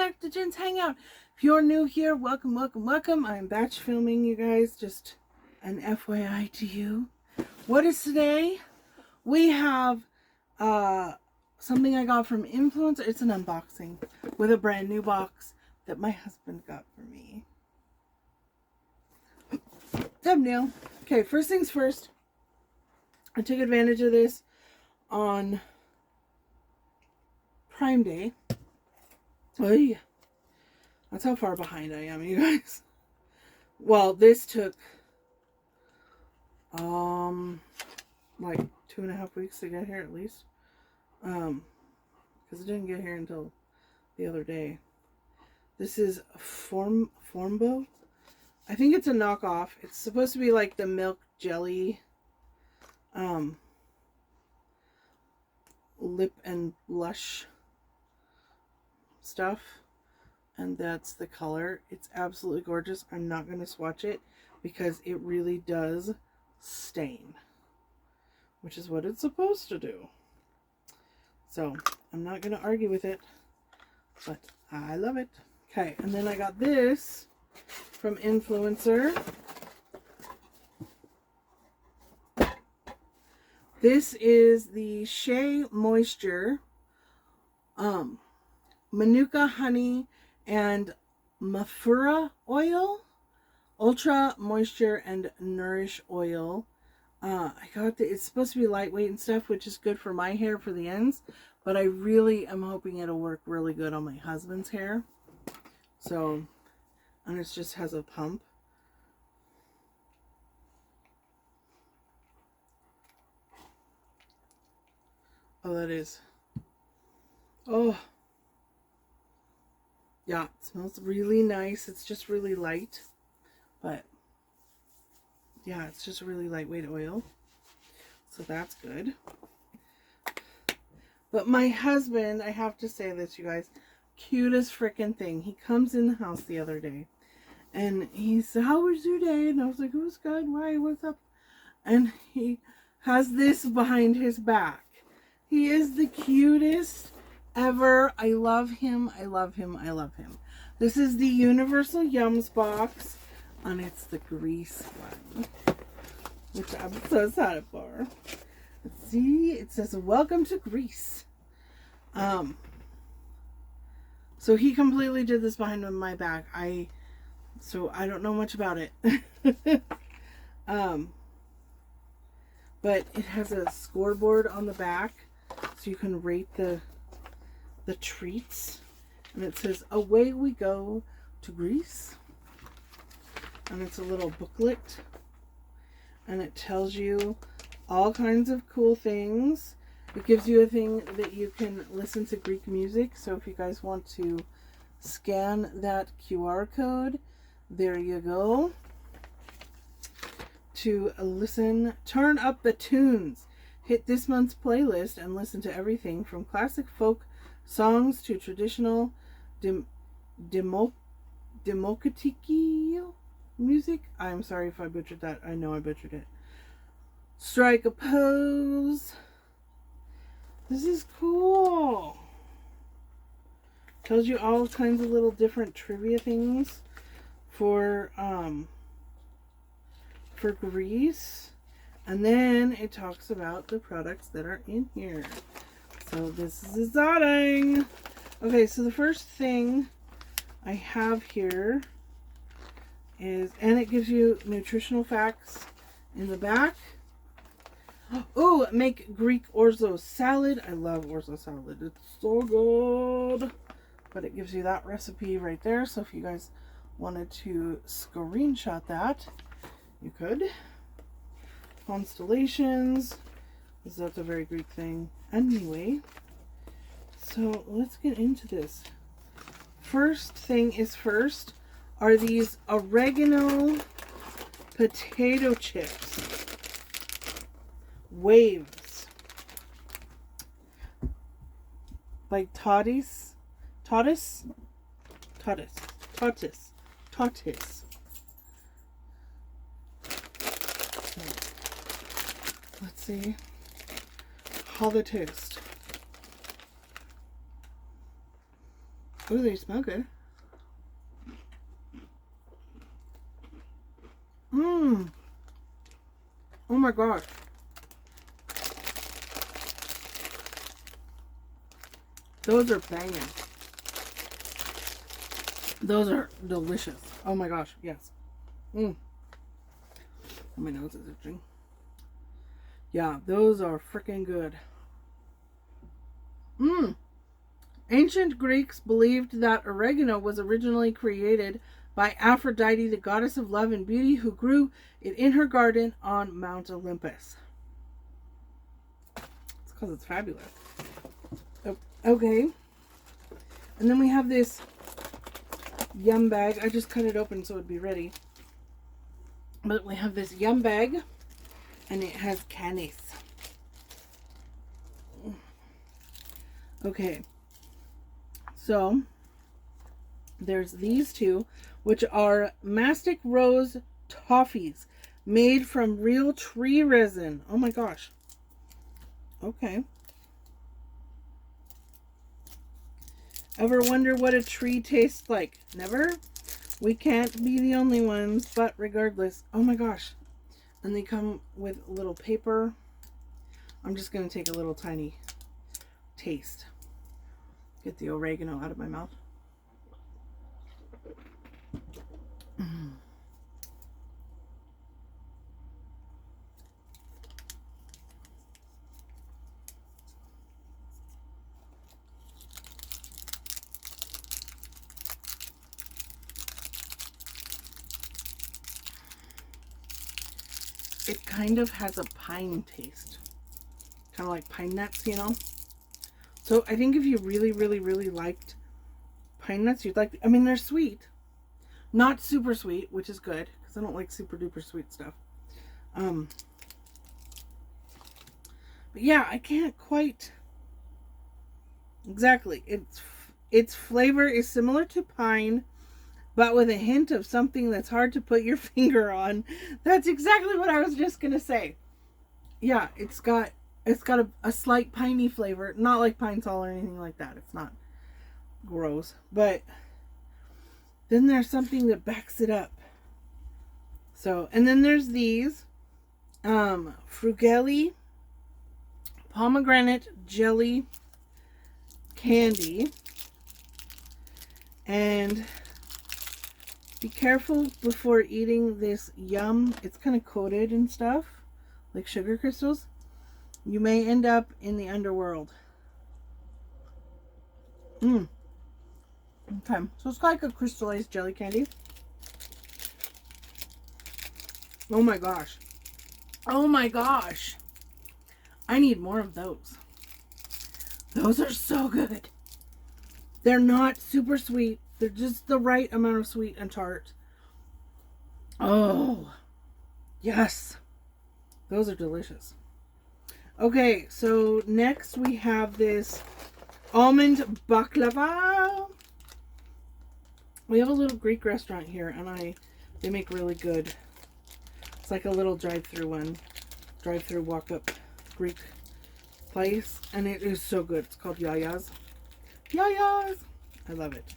back to Jen's Hangout. If you're new here, welcome, welcome, welcome. I'm batch filming, you guys. Just an FYI to you. What is today? We have something I got from Influencer. It's an unboxing with a brand new box that my husband got for me. Thumbnail. Okay, first things first. I took advantage of this on Prime Day. Oh yeah. That's how far behind I am, you guys. Well, this took like 2.5 weeks to get here at least. Because it didn't get here until the other day. This is Formbo. I think it's a knockoff. It's supposed to be like the milk jelly lip and blush stuff, and that's the color. It's absolutely gorgeous. I'm not going to swatch it because it really does stain, which is what it's supposed to do. So I'm not going to argue with it, but I love it. Okay, and then I got this from Influencer. This is the Shea Moisture Manuka Honey and Mafura Oil, Ultra Moisture and Nourish Oil. I got it's supposed to be lightweight and stuff, which is good for my hair for the ends, but I really am hoping it'll work really good on my husband's hair. So, and it just has a pump. Oh, that is. Oh. Yeah, it smells really nice. It's just really light. But, yeah, it's just a really lightweight oil. So that's good. But my husband, I have to say this, you guys. Cutest freaking thing. He comes in the house the other day. And he said, how was your day? And I was like, it was good. Why? What's up? And he has this behind his back. He is the cutest ever. I love him. I love him. I love him. This is the Universal Yums box. And it's the Grease one, which I'm so excited for. Let's see. It says, welcome to Grease. So he completely did this behind my back. So I don't know much about it. But it has a scoreboard on the back, so you can rate the treats. And it says, away we go to Greece. And it's a little booklet. And it tells you all kinds of cool things. It gives you a thing that you can listen to Greek music. So if you guys want to scan that QR code, there you go. To listen, turn up the tunes. Hit this month's playlist and listen to everything from classic folk songs to traditional democratic music. I'm sorry if I butchered that. I know I butchered it. Strike a pose. This is cool. Tells you all kinds of little different trivia things for Greece. And then it talks about the products that are in here. So this is exciting. Okay, so the first thing I have here is, and it gives you nutritional facts in the back. Oh, make Greek orzo salad. I love orzo salad. It's so good. But it gives you that recipe right there. So if you guys wanted to screenshot that, you could. Constellations, because that's a very Greek thing. Anyway, so let's get into this. First thing is first are these oregano potato chips. Waves. Like Tatis. Let's see how they taste. Oh, they smell good. Mmm. Oh my gosh. Those are banging. Those are delicious. Oh my gosh, yes. Mmm. My nose is itching. Yeah, those are freaking good. Mmm. Ancient Greeks believed that oregano was originally created by Aphrodite, the goddess of love and beauty, who grew it in her garden on Mount Olympus. It's because it's fabulous. Oh, okay. And then we have this yum bag. I just cut it open so it'd be ready. But we have this yum bag, and it has candies. Okay. So, there's these two, which are mastic rose toffees made from real tree resin. Oh my gosh. Okay. Ever wonder what a tree tastes like? Never? We can't be the only ones, but regardless. Oh my gosh. And they come with a little paper. I'm just going to take a little tiny taste. Get the oregano out of my mouth. It kind of has a pine taste. Kind of like pine nuts, you know? So I think if you really, really, really liked pine nuts, you'd like... I mean, they're sweet. Not super sweet, which is good. Because I don't like super duper sweet stuff. But yeah, I can't quite... Exactly. Its flavor is similar to pine, but with a hint of something that's hard to put your finger on. That's exactly what I was just going to say. Yeah, it's got a slight piney flavor. Not like pine sol or anything like that. It's not gross. But then there's something that backs it up. So, and then there's these. Frugelli pomegranate jelly candy. And be careful before eating this yum. It's kind of coated and stuff. Like sugar crystals. You may end up in the underworld. Okay. So it's like a crystallized jelly candy. Oh my gosh. Oh my gosh. I need more of those. Those are so good. They're not super sweet. They're just the right amount of sweet and tart. Oh. Yes. Those are delicious. Okay, so next we have this almond baklava. We have a little Greek restaurant here, and they make really good. It's like a little drive-through walk-up Greek place, and it is so good. It's called Yaya's. Yaya's! I love it.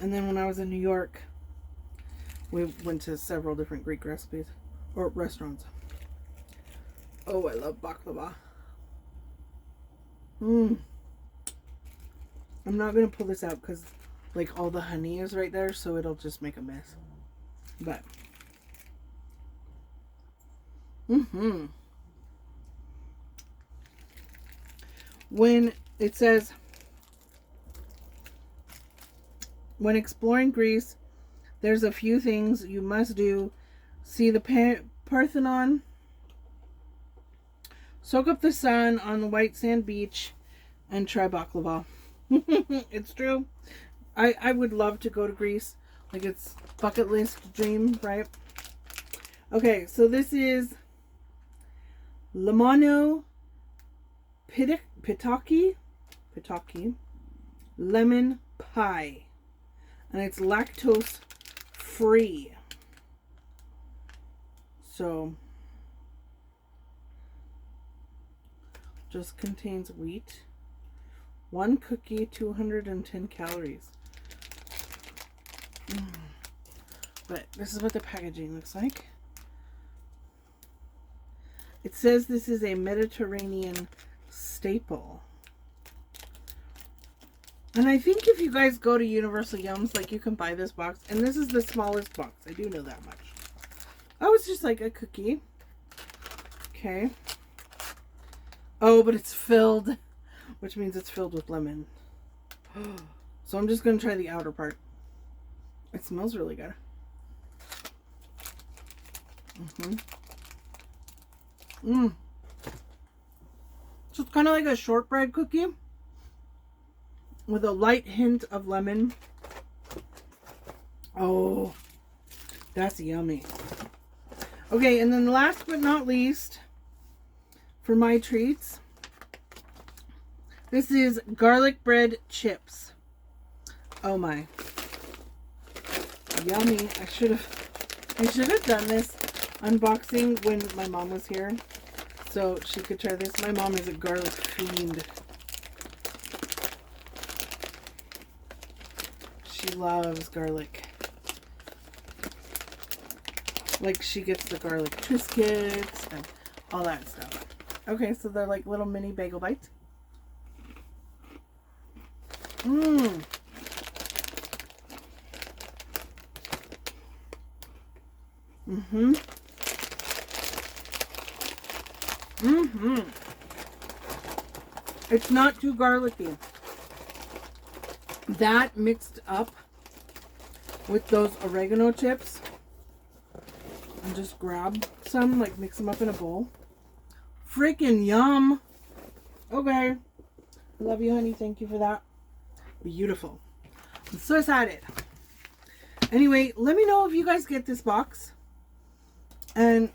And then when I was in New York, we went to several different Greek recipes or restaurants. Oh, I love baklava. I'm not going to pull this out because like all the honey is right there, so it'll just make a mess. But when it says, when exploring Greece, there's a few things you must do. See the Parthenon. Soak up the sun on the white sand beach and try baklava. It's true. I would love to go to Greece. Like, it's bucket list dream, right? Okay, so this is Limano Pitaki lemon pie. And it's lactose free. So just contains wheat. One cookie, 210 calories. But this is what the packaging looks like. It says this is a Mediterranean staple. And I think if you guys go to Universal Yums, like, you can buy this box. And this is the smallest box. I do know that much. Oh, it's just like a cookie. Okay. Oh, but it's filled, which means it's filled with lemon. So I'm just going to try the outer part. It smells really good. So it's kind of like a shortbread cookie with a light hint of lemon. Oh, that's yummy. Okay, and then last but not least, for my treats, this is garlic bread chips. Oh my. Yummy. I should have done this unboxing when my mom was here, so she could try this. My mom is a garlic fiend. She loves garlic. Like, she gets the garlic Triscuits and all that stuff. Okay, so they're like little mini bagel bites. Mmm. Mm-hmm. Mm-hmm. It's not too garlicky. That mixed up with those oregano chips, and just grab some, like, mix them up in a bowl. Freaking yum. Okay. Love you, honey. Thank you for that. Beautiful. I'm so excited. Anyway, let me know if you guys get this box. And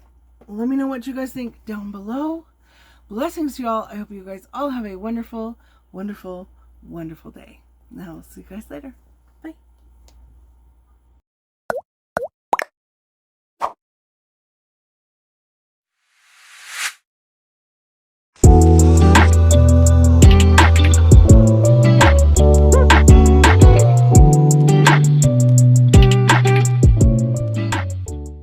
let me know what you guys think down below. Blessings to y'all. I hope you guys all have a wonderful, wonderful, wonderful day. Now, I'll see you guys later.